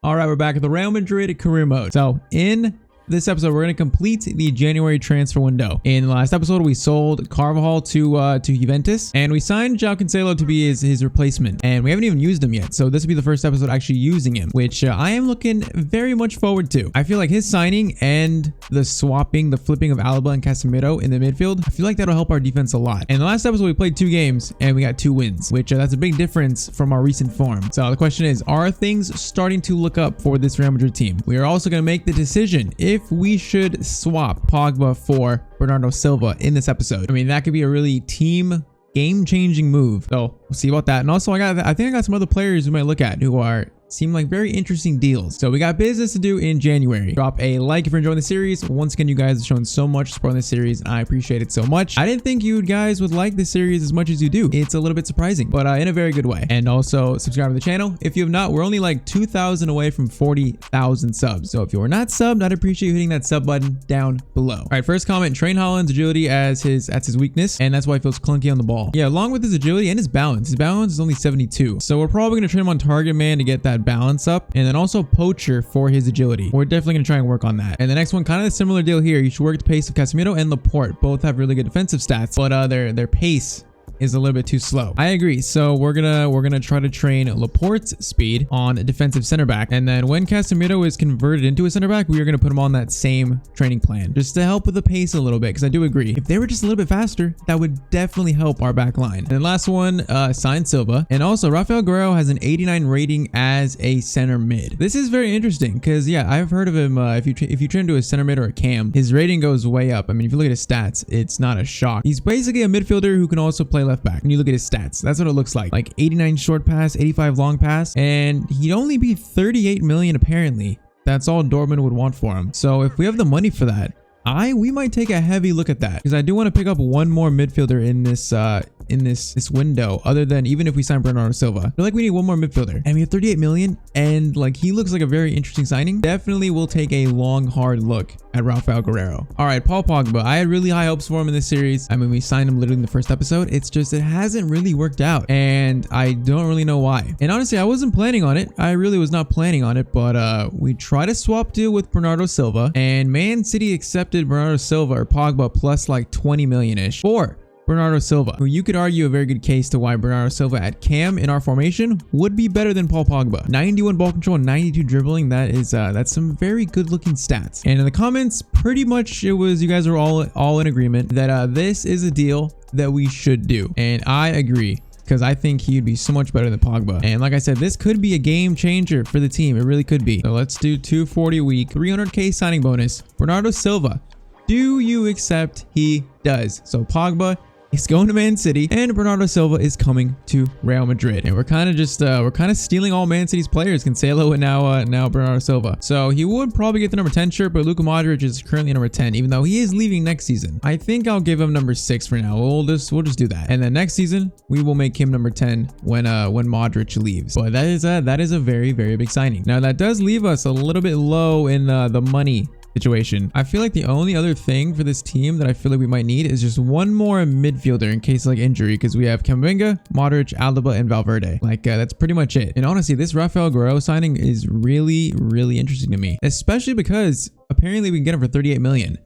All right, we're back at the Real Madrid Career Mode. So in this episode, we're going to complete the January transfer window. In the last episode, we sold Carvajal to Juventus, and we signed João Cancelo to be his replacement. And we haven't even used him yet, so this will be the first episode actually using him, which I am looking very much forward to. I feel like his signing and the flipping of Alaba and Casemiro in the midfield, I feel like that'll help our defense a lot. And the last episode, we played 2 games and we got 2 wins, which that's a big difference from our recent form. So the question is, are things starting to look up for this Real Madrid team? We are also going to make the decision if we should swap Pogba for Bernardo Silva in this episode. I mean, that could be a really game-changing move. So we'll see about that. And also, I think I got some other players we might look at who seem like very interesting deals. So we got business to do in January. Drop a like if you're enjoying the series. Once again, you guys have shown so much support on this series. I appreciate it so much. I didn't think you guys would like this series as much as you do. It's a little bit surprising, but in a very good way. And also subscribe to the channel. If you have not, we're only like 2,000 away from 40,000 subs. So if you are not subbed, I'd appreciate you hitting that sub button down below. All right, first comment, train Haaland's agility as his weakness, and that's why he feels clunky on the ball. Yeah, along with his agility and his balance. His balance is only 72. So we're probably going to train him on target man to get that balance up, and then also poacher for his agility. We're definitely going to try and work on that. And the next one, kind of a similar deal here. You should work the pace of Casemiro and Laporte. Both have really good defensive stats, but their pace is a little bit too slow. I agree. So we're gonna try to train Laporte's speed on a defensive center back, and then when Casemiro is converted into a center back, we are gonna put him on that same training plan just to help with the pace a little bit, because I do agree if they were just a little bit faster, that would definitely help our back line. And then last one, sign Silva, and also Rafael Guerreiro has an 89 rating as a center mid. This is very interesting because yeah, I've heard of him. If you train to a center mid or a cam, his rating goes way up. I mean, if you look at his stats, it's not a shock. He's basically a midfielder who can also play left back. When you look at his stats, that's what it looks like 89 short pass, 85 long pass, and he'd only be 38 million apparently. That's all Dortmund would want for him. So if we have the money for that, we might take a heavy look at that, because I do want to pick up one more midfielder in this window, other than even if we sign Bernardo Silva. I feel like we need one more midfielder, and we have 38 million, and like he looks like a very interesting signing. Definitely will take a long, hard look at Rafael Guerreiro. All right, Paul Pogba. I had really high hopes for him in this series. I mean, we signed him literally in the first episode. It's just it hasn't really worked out, and I don't really know why. And honestly, I wasn't planning on it. I really was not planning on it, but we tried a swap deal with Bernardo Silva, and Man City accepted Bernardo Silva or Pogba plus like 20 million-ish for Bernardo Silva, who you could argue a very good case to why Bernardo Silva at cam in our formation would be better than Paul Pogba. 91 ball control and 92 dribbling. That's some very good looking stats. And in the comments, pretty much it was, you guys are all in agreement that this is a deal that we should do. And I agree, because I think he'd be so much better than Pogba. And like I said, this could be a game changer for the team. It really could be. So let's do 240 a week, 300k signing bonus. Bernardo Silva. Do you accept? He does. So Pogba is going to Man City, and Bernardo Silva is coming to Real Madrid. And we're kind of stealing all Man City's players, Cancelo and now Bernardo Silva. So he would probably get the number 10 shirt, but Luka Modric is currently number 10, even though he is leaving next season. I think I'll give him number 6 for now. We'll just do that. And then next season, we will make him number 10 when Modric leaves. But that is a very, very big signing. Now that does leave us a little bit low in the money situation. I feel like the only other thing for this team that I feel like we might need is just one more midfielder in case like injury, because we have Camavinga, Modric, Alaba, and Valverde. That's pretty much it. And honestly, this Rafael Guerreiro signing is really, really interesting to me, especially because apparently we can get him for 38 million.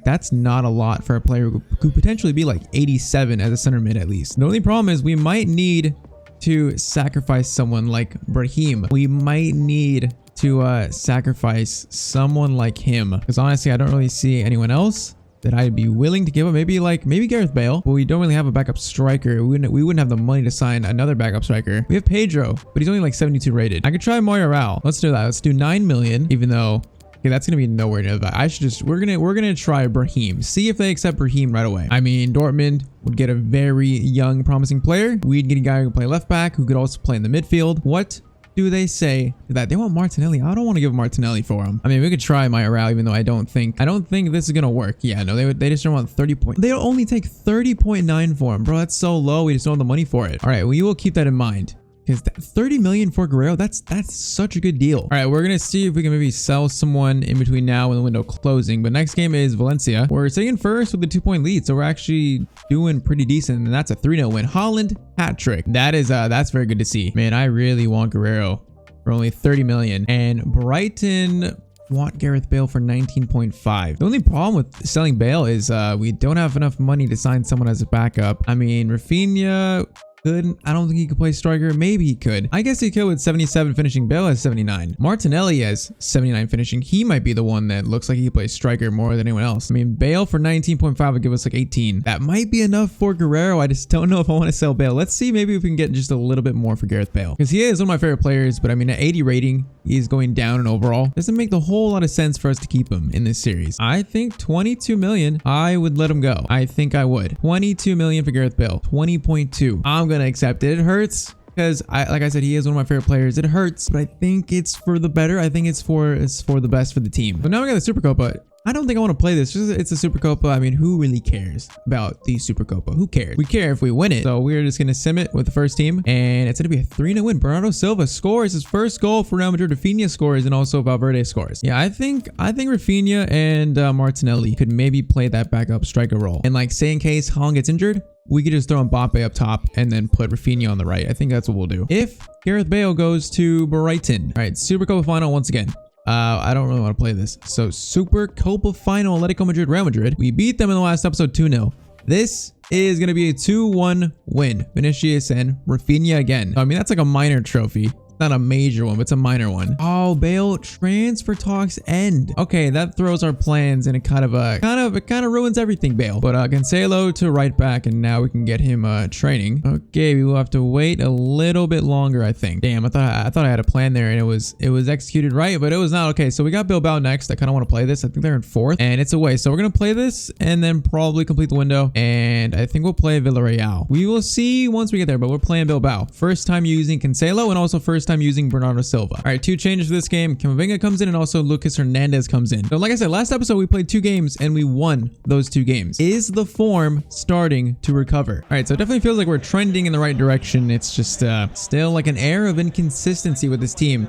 That's not a lot for a player who could potentially be like 87 as a center mid at least. The only problem is we might need to sacrifice someone like Brahim. We might need to sacrifice someone like him, because honestly, I don't really see anyone else that I'd be willing to give up. Maybe Gareth Bale, but we don't really have a backup striker. We wouldn't have the money to sign another backup striker. We have Pedro, but he's only like 72 rated. I could try Mayoral. Let's do that. Let's do 9 million, even though okay, that's gonna be nowhere near that. We're gonna try Brahim. See if they accept Brahim right away. I mean, Dortmund would get a very young, promising player. We'd get a guy who can play left back, who could also play in the midfield. What do they say to that? They want Martinelli. I don't want to give Martinelli for him. I mean, we could try Mayoral, even though I don't think this is gonna work. Yeah, no, they just don't want 30 points. They'll only take 30.9 for him, bro. That's so low. We just don't have the money for it. All right, we will keep that in mind. Because 30 million for Guerreiro, that's such a good deal. All right, we're gonna see if we can maybe sell someone in between now and the window closing. But next game is Valencia. We're sitting in first with a 2-point lead, so we're actually doing pretty decent, and that's a 3-0 win. Haaland hat trick. That's very good to see. Man, I really want Guerreiro for only 30 million. And Brighton want Gareth Bale for 19.5. The only problem with selling Bale is we don't have enough money to sign someone as a backup. I mean, Rafinha could. I don't think he could play striker. Maybe he could. I guess he could with 77 finishing. Bale has 79. Martinelli has 79 finishing. He might be the one that looks like he plays striker more than anyone else. I mean, Bale for 19.5 would give us like 18. That might be enough for Guerrero. I just don't know if I want to sell Bale. Let's see maybe if we can get just a little bit more for Gareth Bale, because he is one of my favorite players, but I mean, at 80 rating, he's going down in overall. Doesn't make the whole lot of sense for us to keep him in this series. I think 22 million, I would let him go. I think I would. 22 million for Gareth Bale. 20.2. I'm going to accept it. It hurts because like I said, he is one of my favorite players. It hurts, but I think it's for the better. I think it's for the best for the team. But now we got the Super Copa. I don't think I want to play this. It's a Super Copa. I mean, who really cares about the Super Copa? Who cares? We care if we win it. So we're just going to sim it with the first team. And it's going to be a 3-0 win. Bernardo Silva scores his first goal for Real Madrid. Rafinha scores, and also Valverde scores. Yeah, I think Rafinha and Martinelli could maybe play that backup striker role. And like, say in case Haaland gets injured, we could just throw Mbappe up top and then put Rafinha on the right. I think that's what we'll do. If Gareth Bale goes to Brighton. All right, Super Copa final once again. I don't really want to play this. So Super Copa final, Atletico Madrid, Real Madrid. We beat them in the last episode 2-0. This is going to be a 2-1 win. Vinicius and Rafinha again. I mean, that's like a minor trophy. Not a major one, but it's a minor one. Oh, Bale transfer talks end. Okay, that throws our plans and it kind of ruins everything, Bale. But Cancelo to right back, and now we can get him training. Okay, we will have to wait a little bit longer, I think. Damn, I thought I had a plan there and it was executed right, but it was not. Okay, so we got Bilbao next. I kind of want to play this. I think they're in 4th and it's away. So we're gonna play this and then probably complete the window. And I think we'll play Villarreal. We will see once we get there, but we're playing Bilbao. First time using Cancelo and also first time using Bernardo Silva. All right, 2 changes for this game. Camavinga comes in and also Lucas Hernandez comes in. So like I said, last episode we played 2 games and we won those 2 games. Is the form starting to recover? All right, so it definitely feels like we're trending in the right direction. It's just still like an air of inconsistency with this team.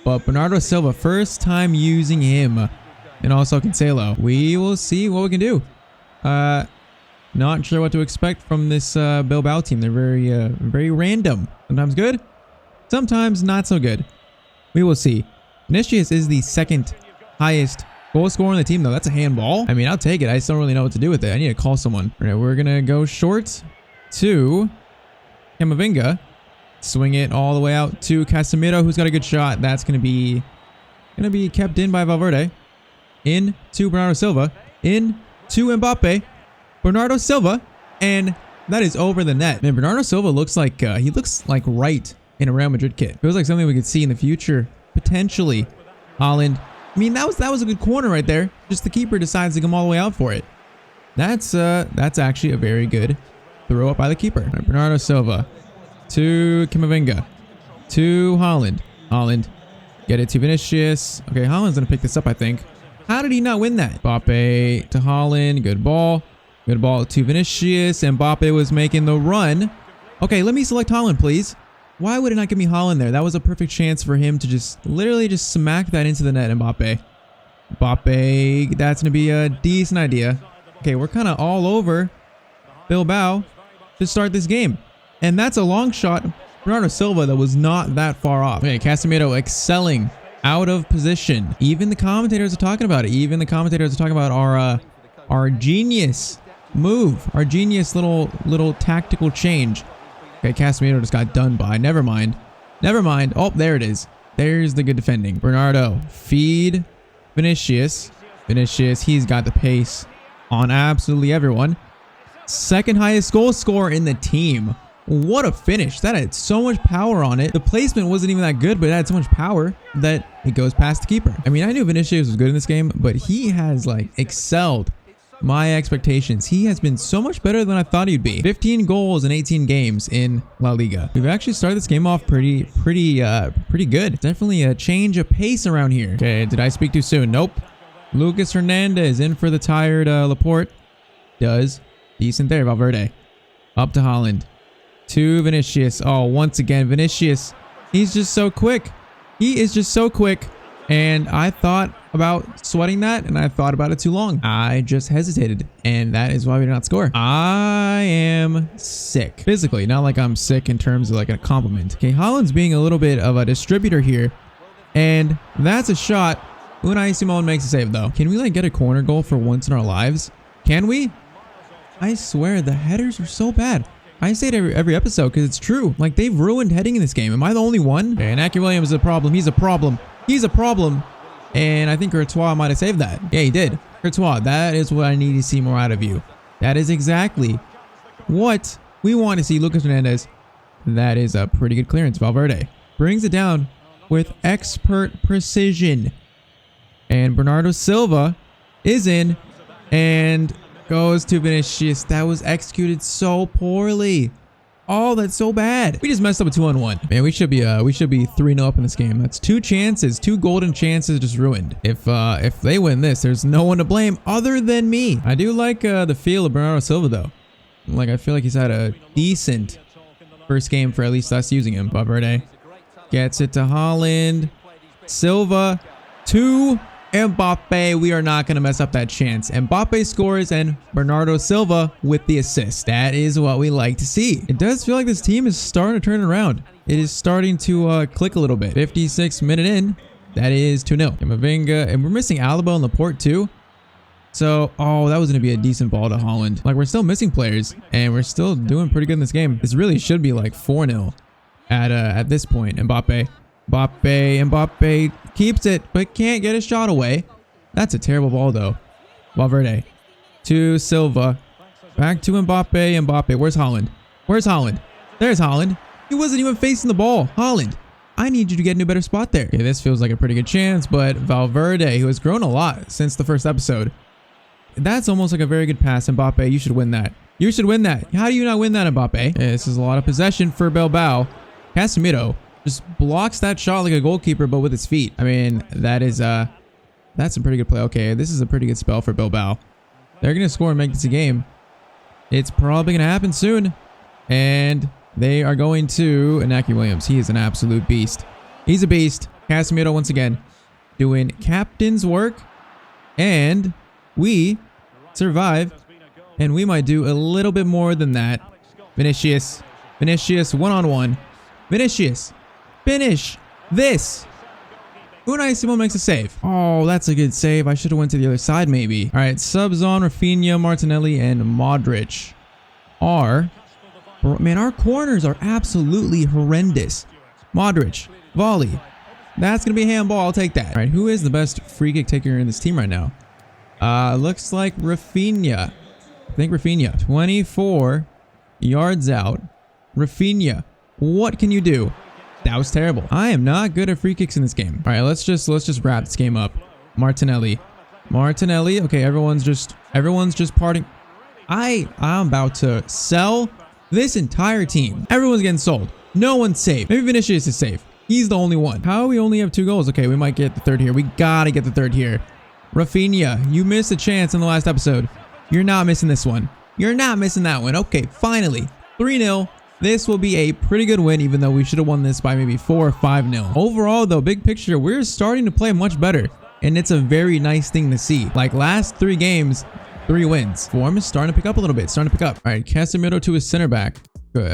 But Bernardo Silva, first time using him, and also Cancelo. We will see what we can do. Not sure what to expect from this Bilbao team. They're very random. Sometimes good, sometimes not so good. We will see. Vinicius is the 2nd highest goal scorer on the team, though. That's a handball. I mean, I'll take it. I just don't really know what to do with it. I need to call someone. All right, we're going to go short to Camavinga. Swing it all the way out to Casemiro, who's got a good shot. That's going to be kept in by Valverde. In to Bernardo Silva. In to Mbappe. Bernardo Silva. And that is over the net. Man, Bernardo Silva looks like he looks like right in a Real Madrid kit. Feels like something we could see in the future, potentially. Haaland. I mean, that was a good corner right there. Just the keeper decides to come all the way out for it. That's actually a very good throw up by the keeper. Right, Bernardo Silva to Camavinga to Haaland. Haaland, get it to Vinicius. Okay, Haaland's gonna pick this up, I think. How did he not win that? Mbappe to Haaland. Good ball. Good ball to Vinicius. Mbappe was making the run. Okay, let me select Haaland, please. Why would it not give me Haaland there? That was a perfect chance for him to just literally just smack that into the net, Mbappe. Mbappe, that's going to be a decent idea. Okay, we're kind of all over Bilbao to start this game. And that's a long shot. Bernardo Silva that was not that far off. Okay, Casemiro excelling out of position. Even the commentators are talking about it. Even the commentators are talking about our genius move, our genius little tactical change. Okay, Casemiro just got done by. Never mind. Never mind. Oh, there it is. There's the good defending. Bernardo, feed Vinicius. Vinicius, he's got the pace on absolutely everyone. 2nd highest goal scorer in the team. What a finish. That had so much power on it. The placement wasn't even that good, but it had so much power that it goes past the keeper. I mean, I knew Vinicius was good in this game, but he has like excelled my expectations. He has been so much better than I thought he'd be. 15 goals in 18 games in La Liga. We've actually started this game off pretty good. Definitely a change of pace around here. Okay, did I speak too soon? Nope. Lucas Hernandez in for the tired Laporte. Does decent there. Valverde up to Haaland to Vinicius. Oh, once again Vinicius. He's just so quick. He is just so quick. And I thought about sweating that, and I thought about it too long. I just hesitated, and that is why we did not score. I am sick. Physically, not like I'm sick in terms of like a compliment. Okay, Haaland's being a little bit of a distributor here, and that's a shot. Unai Simon makes a save, though. Can we like get a corner goal for once in our lives? Can we? I swear, the headers are so bad. I say it every episode because it's true. Like, they've ruined heading in this game. Am I the only one? Okay, and Aki Williams is a problem. He's a problem. He's a problem. And I think Courtois might have saved that. Yeah, he did. Courtois, that is what I need to see more out of you. That is exactly what we want to see. Lucas Hernandez. That is a pretty good clearance. Valverde brings it down with expert precision. And Bernardo Silva is in and goes to Vinicius. That was executed so poorly. Oh, that's so bad. We just messed up a 2-on-1. Man, we should be 3-0 up in this game. That's 2 chances, 2 golden chances just ruined. If they win this, there's no one to blame other than me. I do like the feel of Bernardo Silva though. Like, I feel like he's had a decent first game for at least us using him. Valverde gets it to Haaland. Silva to Mbappe. We are not going to mess up that chance. Mbappe scores and Bernardo Silva with the assist. That is what we like to see. It does feel like this team is starting to turn around. It is starting to click a little bit. 56 minute in. That is 2-0. Camavinga, and we're missing Alaba and Laporte too. So, oh, that was going to be a decent ball to Haaland. Like, we're still missing players and we're still doing pretty good in this game. This really should be like 4-0 at this point. Mbappe keeps it, but can't get a shot away. That's a terrible ball, though. Valverde to Silva. Back to Mbappe. Where's Haaland? Where's Haaland? There's Haaland. He wasn't even facing the ball. Haaland, I need you to get in a better spot there. Okay, this feels like a pretty good chance, but Valverde, who has grown a lot since the first episode, that's almost like a very good pass. Mbappe, you should win that. You should win that. How do you not win that, Mbappe? Yeah, this is a lot of possession for Bilbao. Casemiro just blocks that shot like a goalkeeper, but with his feet. I mean, that's a pretty good play. Okay, this is a pretty good spell for Bilbao. They're going to score and make this a game. It's probably going to happen soon. And they are going to Inaki Williams. He is an absolute beast. He's a beast. Casemiro once again doing captain's work. And we survive. And we might do a little bit more than that. Vinicius one-on-one. Vinicius. Finish this. Unai Simon makes a save. Oh, that's a good save. I should have went to the other side maybe. All right, subs on Rafinha, Martinelli, and Modric are... Man, our corners are absolutely horrendous. Modric, volley. That's going to be a handball. I'll take that. All right, who is the best free kick taker in this team right now? Looks like Rafinha. I think Rafinha. 24 yards out. Rafinha. What can you do? That was terrible. I am not good at free kicks in this game. All right, let's just wrap this game up. Martinelli. Okay, everyone's just parting. I'm about to sell this entire team. Everyone's getting sold. No one's safe. Maybe Vinicius is safe. He's the only one. How we only have 2 goals? Okay, we might get the third here. We gotta get the third here. Rafinha, you missed a chance in the last episode. You're not missing this one. You're not missing that one. Okay, finally. 3-0. This will be a pretty good win, even though we should have won this by maybe 4 or 5-0. Overall, though, big picture, we're starting to play much better. And it's a very nice thing to see. Like, last 3 games, 3 wins. Form is starting to pick up a little bit. All right, Casemiro to his center back.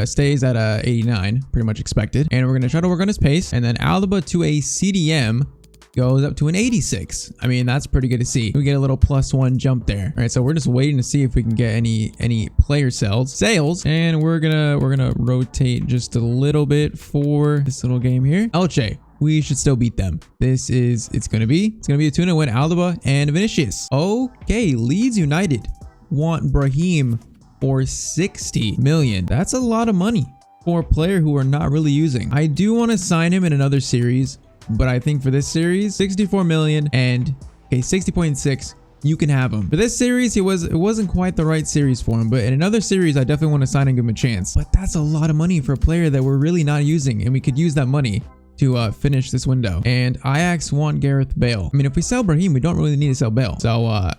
Stays at 89, pretty much expected. And we're going to try to work on his pace. And then Alaba to a CDM goes up to an 86. I mean, that's pretty good to see. We get a little +1 jump there. All right, so we're just waiting to see if we can get any player sales, and we're gonna rotate just a little bit for this little game here. Elche, we should still beat them. It's gonna be a 2-0 win. Alaba and Vinicius. Okay, Leeds United want Brahim for 60 million. That's a lot of money for a player who we're not really using. I do want to sign him in another series, but I think for this series, 64 million and okay, 60.6, you can have him. For this series, it wasn't quite the right series for him, but in another series, I definitely want to sign and give him a chance. But that's a lot of money for a player that we're really not using, and we could use that money to finish this window. And Ajax want Gareth Bale. I mean, if we sell Brahim, we don't really need to sell Bale. So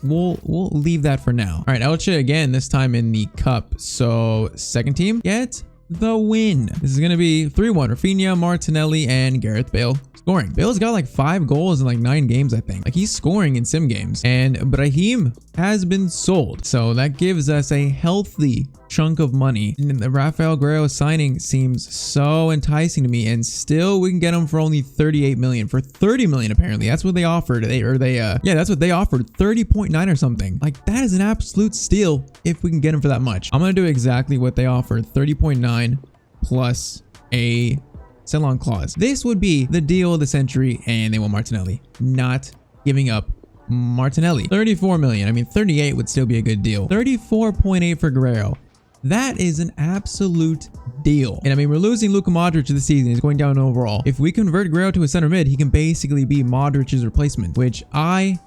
we'll leave that for now. All right, Elche again, this time in the cup. So second team, get the win. This is going to be 3-1. Rafinha, Martinelli, and Gareth Bale scoring. Bale's got like 5 goals in like 9 games, I think. Like he's scoring in sim games. And Brahim has been sold. So that gives us a healthy chunk of money. And the Rafael Guerrero signing seems so enticing to me, and still we can get him for only 38 million. For 30 million apparently. That's what they offered. Yeah, that's what they offered. 30.9 or something. Like that is an absolute steal if we can get him for that much. I'm gonna do exactly what they offered. 30.9 plus a sell-on clause. This would be the deal of the century, and they want Martinelli. Not giving up Martinelli. 34 million. I mean, 38 would still be a good deal. 34.8 for Guerrero. That is an absolute deal. And I mean, we're losing Luka Modric this season. He's going down overall. If we convert Guerrero to a center mid, he can basically be Modric's replacement, which I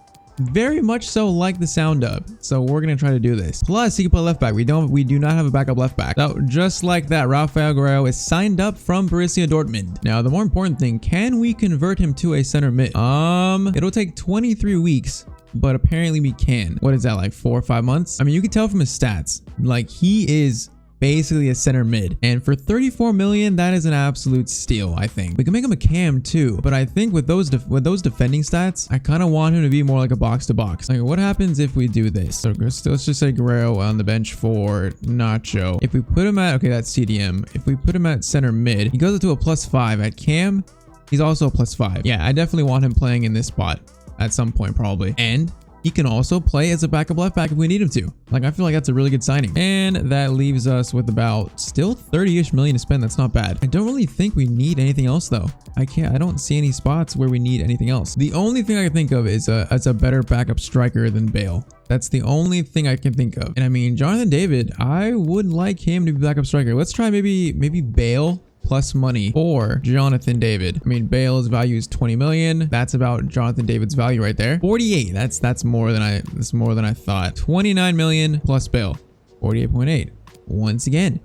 very much so like the sound of. So we're gonna try to do this. Plus, he can play left back. We do not have a backup left back. So just like that, Rafael Guerrero is signed up from Borussia Dortmund. Now, the more important thing, can we convert him to a center mid? It'll take 23 weeks. But apparently we can. What is that, like 4 or 5 months? I mean, you can tell from his stats, like he is basically a center mid. And for 34 million, that is an absolute steal, I think. We can make him a cam too, but I think with those defending stats, I kind of want him to be more like a box to box. Like, what happens if we do this? So let's just say Guerrero on the bench for Nacho. If we put him at, okay, that's CDM. If we put him at center mid, he goes up to a +5. At cam, he's also a +5. Yeah, I definitely want him playing in this spot at some point probably. And he can also play as a backup left back if we need him to. Like, I feel like that's a really good signing. And that leaves us with about still 30-ish million to spend. That's not bad. I don't really think we need anything else though. I don't see any spots where we need anything else. The only thing I can think of is a better backup striker than Bale. That's the only thing I can think of. And I mean, Jonathan David, I would like him to be backup striker. Let's try maybe Bale plus money or Jonathan David. I mean, Bale's value is 20 million. That's about Jonathan David's value right there. 48. That's more than I thought. 29 million plus Bale. 48.8. Once again,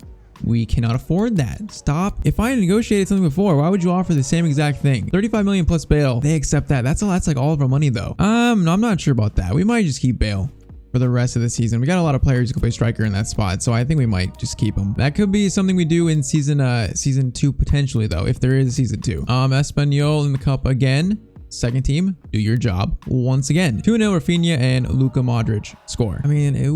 we cannot afford that. Stop. If I negotiated something before, why would you offer the same exact thing? 35 million plus Bale. They accept that. That's like all of our money though. No, I'm not sure about that. We might just keep Bale for the rest of the season. We got a lot of players who can play striker in that spot, so I think we might just keep him. That could be something we do in season 2 potentially though, if there is a season 2. Espanyol in the cup again. Second team, do your job once again. 2-0 Rafinha and Luka Modric score. I mean, it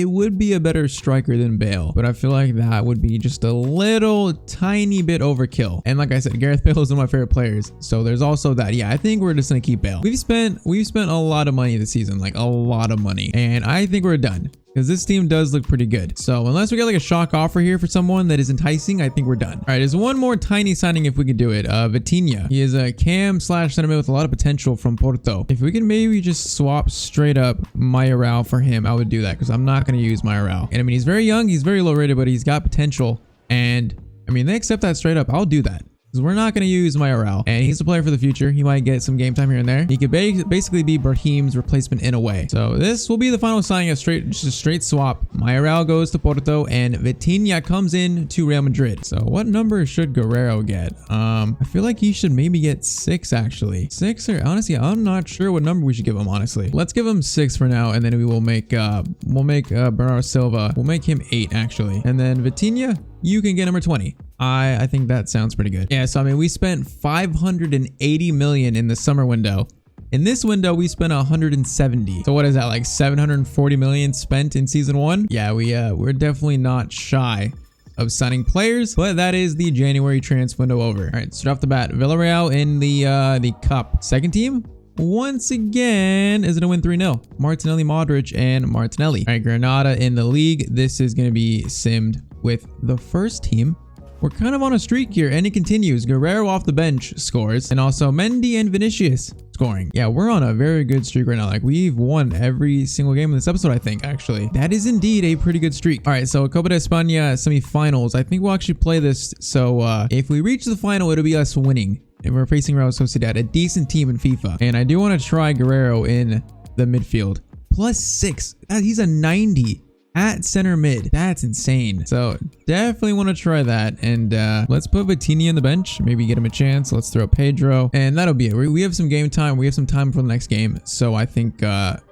would be a better striker than Bale, but I feel like that would be just a little tiny bit overkill. And like I said, Gareth Bale is one of my favorite players, so there's also that. Yeah, I think we're just gonna keep Bale. We've spent a lot of money this season, like a lot of money, and I think we're done, because this team does look pretty good. So unless we get like a shock offer here for someone that is enticing, I think we're done. All right, there's one more tiny signing if we could do it. Vitinha. He is a cam / center mid with a lot of potential from Porto. If we can maybe just swap straight up Mayoral for him, I would do that, because I'm not going to use Mayoral. And I mean, he's very young, he's very low rated, but he's got potential. And I mean, they accept that straight up. I'll do that, because we're not going to use Mayoral, and he's a player for the future. He might get some game time here and there. He could basically be Brahim's replacement in a way. So this will be the final signing, just a straight swap. Mayoral goes to Porto, and Vitinha comes in to Real Madrid. So what number should Guerrero get? I feel like he should maybe get 6 actually. 6, or honestly, I'm not sure what number we should give him, honestly. Let's give him 6 for now, and then we will make Bernardo Silva. We'll make him 8 actually. And then Vitinha, you can get number 20. I think that sounds pretty good. Yeah, so I mean, we spent 580 million in the summer window. In this window, we spent 170. So what is that, like 740 million spent in season 1? Yeah, we're definitely not shy of signing players, but that is the January transfer window over. All right, straight off the bat, Villarreal in the cup. Second team, once again, is gonna win 3-0. Martinelli, Modric, and Martinelli. All right, Granada in the league. This is gonna be simmed with the first team. We're kind of on a streak here, and it continues. Guerrero off the bench scores, and also Mendy and Vinicius scoring. Yeah, we're on a very good streak right now. Like, we've won every single game in this episode, I think, actually. That is indeed a pretty good streak. All right, so Copa de España semifinals. I think we'll actually play this. So if we reach the final, it'll be us winning. And we're facing Real Sociedad, a decent team in FIFA. And I do want to try Guerrero in the midfield. +6. He's a 90. At center mid. That's insane. So definitely want to try that. And let's put Vitinha in the bench. Maybe get him a chance. Let's throw Pedro. And that'll be it. We have some game time. We have some time for the next game. So I think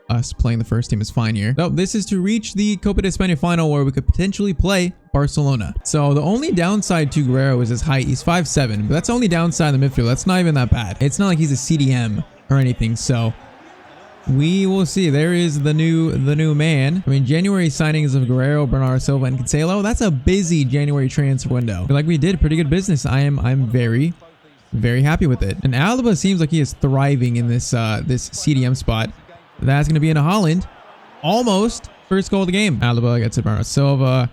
us playing the first team is fine here. So this is to reach the Copa de España final where we could potentially play Barcelona. So the only downside to Guerrero is his height. He's 5'7", but that's the only downside in the midfield. That's not even that bad. It's not like he's a CDM or anything. So we will see. There is the new man. I mean, January signings of Guerrero, Bernardo Silva, and Cancelo. That's a busy January transfer window. But like we did pretty good business. I'm very happy with it. And Alaba seems like he is thriving in this this CDM spot. That's going to be into Haaland. Almost first goal of the game. Alaba gets it. Bernardo Silva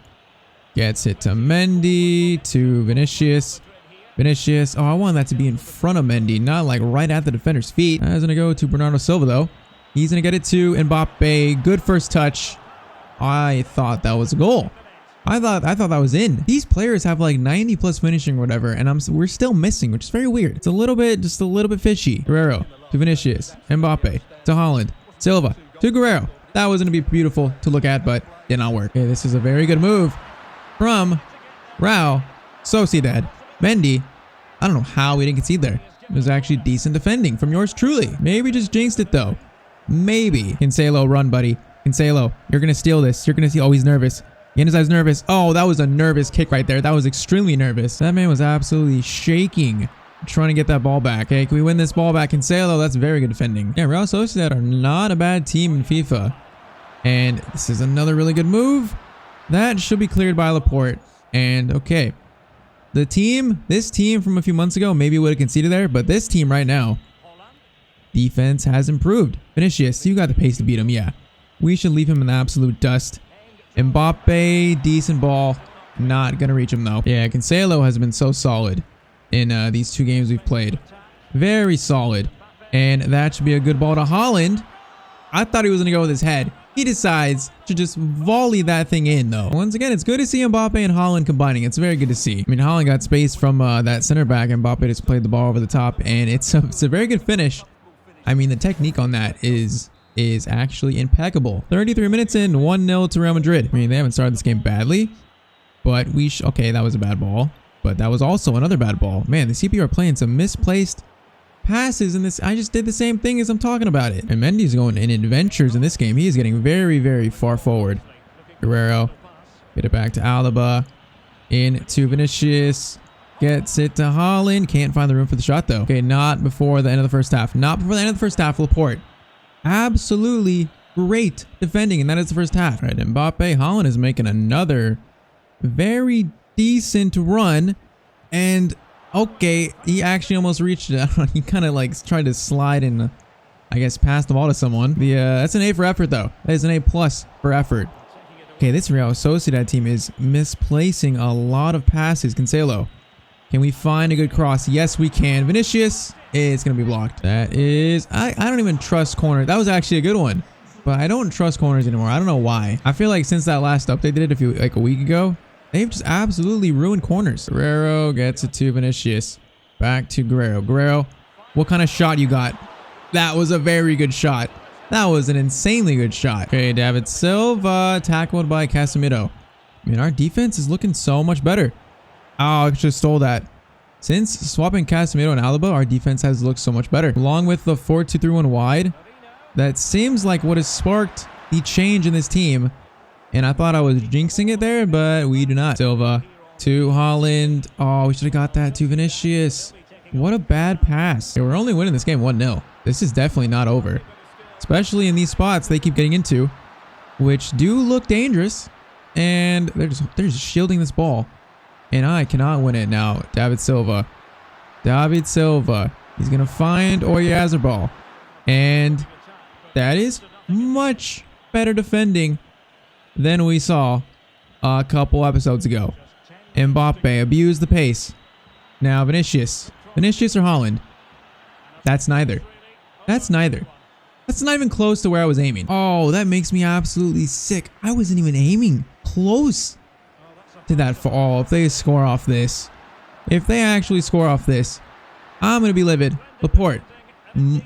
gets it to Mendy, to Vinicius. Vinicius. Oh, I want that to be in front of Mendy, not like right at the defender's feet. That's going to go to Bernardo Silva though. He's going to get it to Mbappe. Good first touch. I thought that was a goal. I thought that was in. These players have like 90 plus finishing or whatever, and we're still missing, which is very weird. It's just a little bit fishy. Guerrero to Vinicius. Mbappe to Haaland. Silva to Guerrero. That was going to be beautiful to look at, but did not work. Okay, this is a very good move from Real Sociedad. Mendy. I don't know how we didn't concede there. It was actually decent defending from yours truly. Maybe just jinxed it though. Maybe. Cancelo, run, buddy. Cancelo, you're going to steal this. You're going to steal. Oh, he's nervous. Yanez's nervous. Oh, that was a nervous kick right there. That was extremely nervous. That man was absolutely shaking trying to get that ball back. Okay, can we win this ball back? Cancelo, that's very good defending. Yeah, Real Sociedad are not a bad team in FIFA. And this is another really good move. That should be cleared by Laporte. And okay. This team from a few months ago maybe would have conceded there, but this team right now, defense has improved. Vinicius, you got the pace to beat him. Yeah, we should leave him in the absolute dust. Mbappe, decent ball. Not going to reach him though. Yeah, Cancelo has been so solid in these 2 games we've played. Very solid. And that should be a good ball to Haaland. I thought he was going to go with his head. He decides to just volley that thing in though. Once again, it's good to see Mbappe and Haaland combining. It's very good to see. I mean, Haaland got space from that center back. Mbappe just played the ball over the top, and it's a very good finish. I mean, the technique on that is actually impeccable. 33 minutes in, 1-0 to Real Madrid. I mean, they haven't started this game badly, but okay, that was a bad ball, but that was also another bad ball. Man, the CPU are playing some misplaced passes in this. I just did the same thing as I'm talking about it. And Mendy's going in adventures in this game. He is getting very far forward. Guerrero, get it back to Alaba, into Vinicius. Gets it to Haaland. Can't find the room for the shot though. Okay, not before the end of the first half. Not before the end of the first half. Laporte. Absolutely great defending, and that is the first half. Right, Mbappe. Haaland is making another very decent run. And okay, he actually almost reached it. He kind of like tried to slide and I guess pass the ball to someone. That's an A for effort though. That is an A+ for effort. Okay, this Real Sociedad team is misplacing a lot of passes. Cancelo. Can we find a good cross? Yes, we can. Vinicius, it's going to be blocked. That is, I don't even trust corners. That was actually a good one, but I don't trust corners anymore. I don't know why. I feel like since that last update they did a week ago, they've just absolutely ruined corners. Guerrero gets it to Vinicius. Back to Guerrero. Guerrero, what kind of shot you got? That was a very good shot. That was an insanely good shot. Okay, David Silva tackled by Casemiro. I mean, our defense is looking so much better. Oh, I just stole that. Since swapping Casemiro and Alaba, our defense has looked so much better. Along with the 4-2-3-1 wide, that seems like what has sparked the change in this team. And I thought I was jinxing it there, but we do not. Silva to Haaland. Oh, we should have got that to Vinicius. What a bad pass. Okay, we're only winning this game 1-0. This is definitely not over. Especially in these spots they keep getting into, which do look dangerous. And they're just shielding this ball. And I cannot win it now. David Silva. David Silva. He's going to find Oyarzabal. And that is much better defending than we saw a couple episodes ago. Mbappe abused the pace. Now Vinicius. Vinicius or Haaland? That's neither. That's neither. That's not even close to where I was aiming. Oh, that makes me absolutely sick. I wasn't even aiming close to that fall. If they score off this, if they actually score off this, I'm going to be livid. Laporte.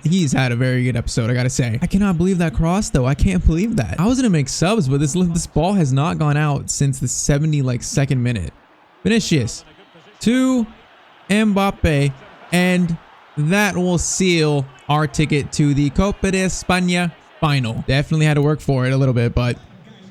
He's had a very good episode, I gotta say. I cannot believe that cross though. I can't believe that. I was gonna make subs, but this ball has not gone out since the 72nd minute. Vinicius to Mbappe, and that will seal our ticket to the Copa de España final. Definitely had to work for it a little bit, but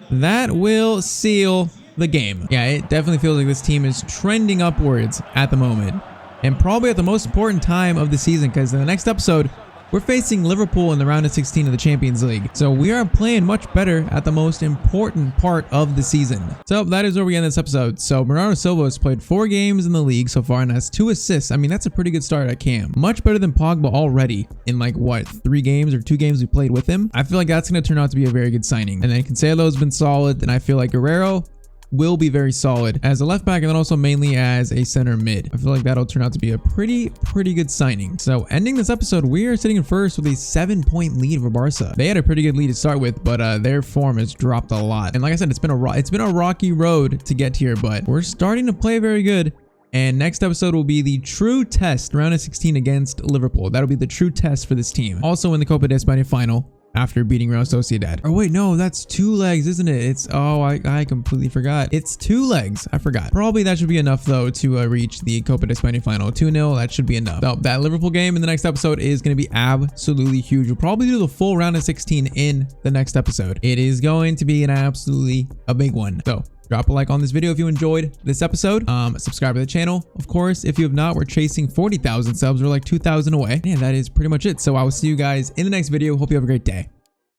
that will seal the game. Yeah, it definitely feels like this team is trending upwards at the moment, and probably at the most important time of the season, because in the next episode, we're facing Liverpool in the round of 16 of the Champions League. So we are playing much better at the most important part of the season. So that is where we end this episode. So Bernardo Silva has played 4 games in the league so far and has 2 assists. I mean, that's a pretty good start at Cam. Much better than Pogba already in like what, 3 games or 2 games we played with him. I feel like that's going to turn out to be a very good signing. And then Cancelo has been solid, and I feel like Guerrero will be very solid as a left back, and then also mainly as a center mid. I feel like that'll turn out to be a pretty good signing. So ending this episode, we are sitting in first with a 7-point lead for Barca. They had a pretty good lead to start with, but their form has dropped a lot. And like I said, it's been a rocky road to get here, but we're starting to play very good. And next episode will be the true test, round of 16 against Liverpool. That'll be the true test for this team. Also in the Copa de España final, after beating Real Sociedad. Oh wait, no, that's 2 legs, isn't it? It's, oh, I completely forgot. It's 2 legs. I forgot. Probably that should be enough though to reach the Copa de España final. 2-0, that should be enough. So that Liverpool game in the next episode is going to be absolutely huge. We'll probably do the full round of 16 in the next episode. It is going to be a big one. So drop a like on this video if you enjoyed this episode. Subscribe to the channel, of course. If you have not, we're chasing 40,000 subs. We're like 2,000 away. And that is pretty much it. So I will see you guys in the next video. Hope you have a great day.